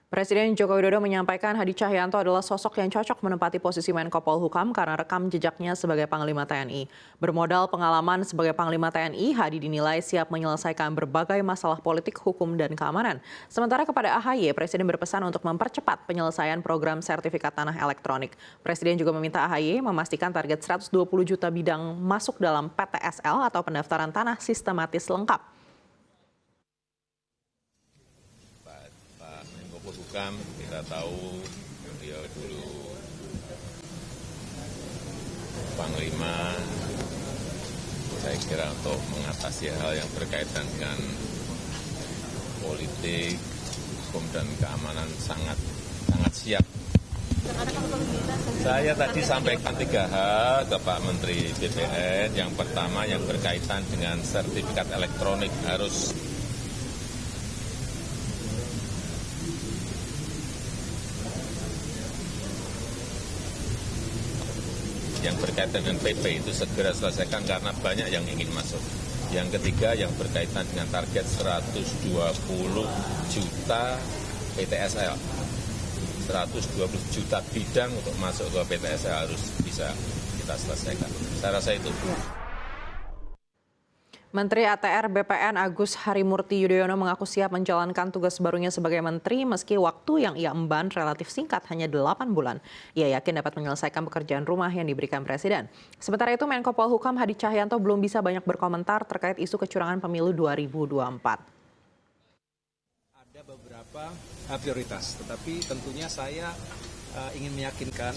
Presiden Joko Widodo menyampaikan Hadi Cahyanto adalah sosok yang cocok menempati posisi Menko Polhukam karena rekam jejaknya sebagai Panglima TNI. Bermodal pengalaman sebagai Panglima TNI, Hadi dinilai siap menyelesaikan berbagai masalah politik, hukum, dan keamanan. Sementara kepada AHY, Presiden berpesan untuk mempercepat penyelesaian program sertifikat tanah elektronik. Presiden juga meminta AHY memastikan target 120 juta bidang masuk dalam PTSL atau pendaftaran tanah sistematis lengkap. Menko Polhukam, kita tahu beliau dulu Panglima, saya kira untuk mengatasi hal yang berkaitan dengan politik, hukum dan keamanan sangat siap. Saya tadi sampaikan 3 hal ke Pak Menteri BPN. Yang pertama yang berkaitan dengan sertifikat elektronik harus yang berkaitan dengan PP itu segera selesaikan karena banyak yang ingin masuk. Yang ketiga yang berkaitan dengan target 120 juta PTSL. 120 juta bidang untuk masuk ke PTSL harus bisa kita selesaikan. Saya rasa itu. Menteri ATR BPN Agus Harimurti Yudhoyono mengaku siap menjalankan tugas barunya sebagai menteri meski waktu yang ia emban relatif singkat, hanya 8 bulan. Ia yakin dapat menyelesaikan pekerjaan rumah yang diberikan Presiden. Sementara itu Menko Polhukam Hadi Cahyanto belum bisa banyak berkomentar terkait isu kecurangan pemilu 2024. Ada beberapa prioritas, tetapi tentunya saya ingin meyakinkan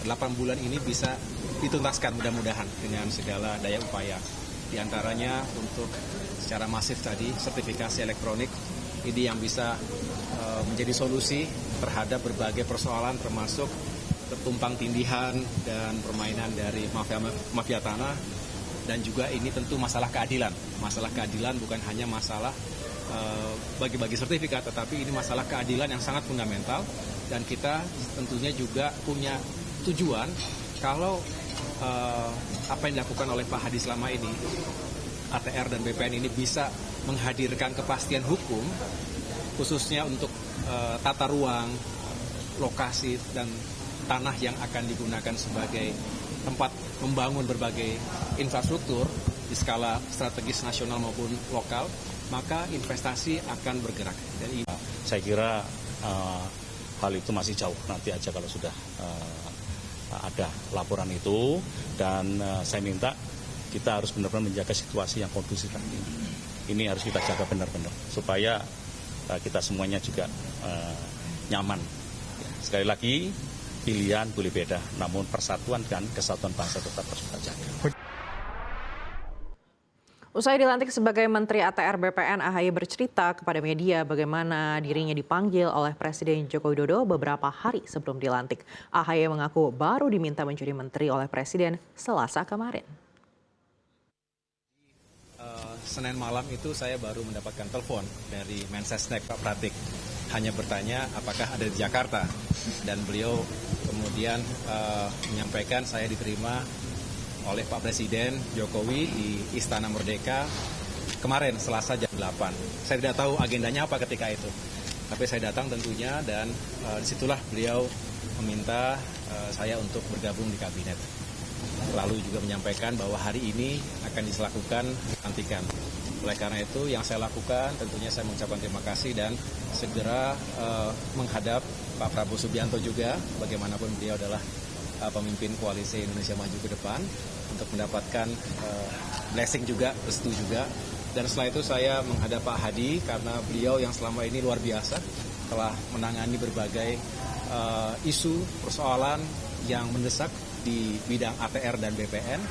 8 bulan ini bisa dituntaskan mudah-mudahan dengan segala daya upaya. Di antaranya untuk secara masif tadi sertifikasi elektronik ini yang bisa menjadi solusi terhadap berbagai persoalan termasuk tumpang tindihan dan permainan dari mafia tanah, dan juga ini tentu masalah keadilan. Masalah keadilan bukan hanya masalah bagi-bagi sertifikat, tetapi ini masalah keadilan yang sangat fundamental, dan kita tentunya juga punya tujuan kalau apa yang dilakukan oleh Pak Hadi selama ini, ATR dan BPN ini bisa menghadirkan kepastian hukum, khususnya untuk tata ruang, lokasi, dan tanah yang akan digunakan sebagai tempat membangun berbagai infrastruktur di skala strategis nasional maupun lokal, maka investasi akan bergerak. Dan saya kira hal itu masih jauh, nanti aja kalau sudah ada laporan itu, dan saya minta kita harus benar-benar menjaga situasi yang kondusif ini. Ini harus kita jaga benar-benar supaya kita semuanya juga nyaman. Sekali lagi, pilihan boleh beda, namun persatuan dan kesatuan bangsa tetap harus kita jaga. Usai dilantik sebagai Menteri ATR BPN, AHY bercerita kepada media bagaimana dirinya dipanggil oleh Presiden Joko Widodo beberapa hari sebelum dilantik. AHY mengaku baru diminta menjadi menteri oleh Presiden Selasa kemarin. Senin malam itu saya baru mendapatkan telepon dari Mensesnek Pak Pratik. Hanya bertanya apakah ada di Jakarta. Dan beliau kemudian menyampaikan saya diterima oleh Pak Presiden Jokowi di Istana Merdeka kemarin Selasa jam 8. Saya tidak tahu agendanya apa ketika itu, tapi saya datang tentunya, dan disitulah beliau meminta saya untuk bergabung di kabinet. Lalu juga menyampaikan bahwa hari ini akan dilakukan pelantikan. Oleh karena itu yang saya lakukan tentunya saya mengucapkan terima kasih dan segera menghadap Pak Prabowo Subianto juga, bagaimanapun beliau adalah pemimpin koalisi Indonesia Maju ke depan, untuk mendapatkan blessing juga, restu juga. Dan setelah itu saya menghadap Pak Hadi karena beliau yang selama ini luar biasa telah menangani berbagai isu persoalan yang mendesak di bidang ATR dan BPN.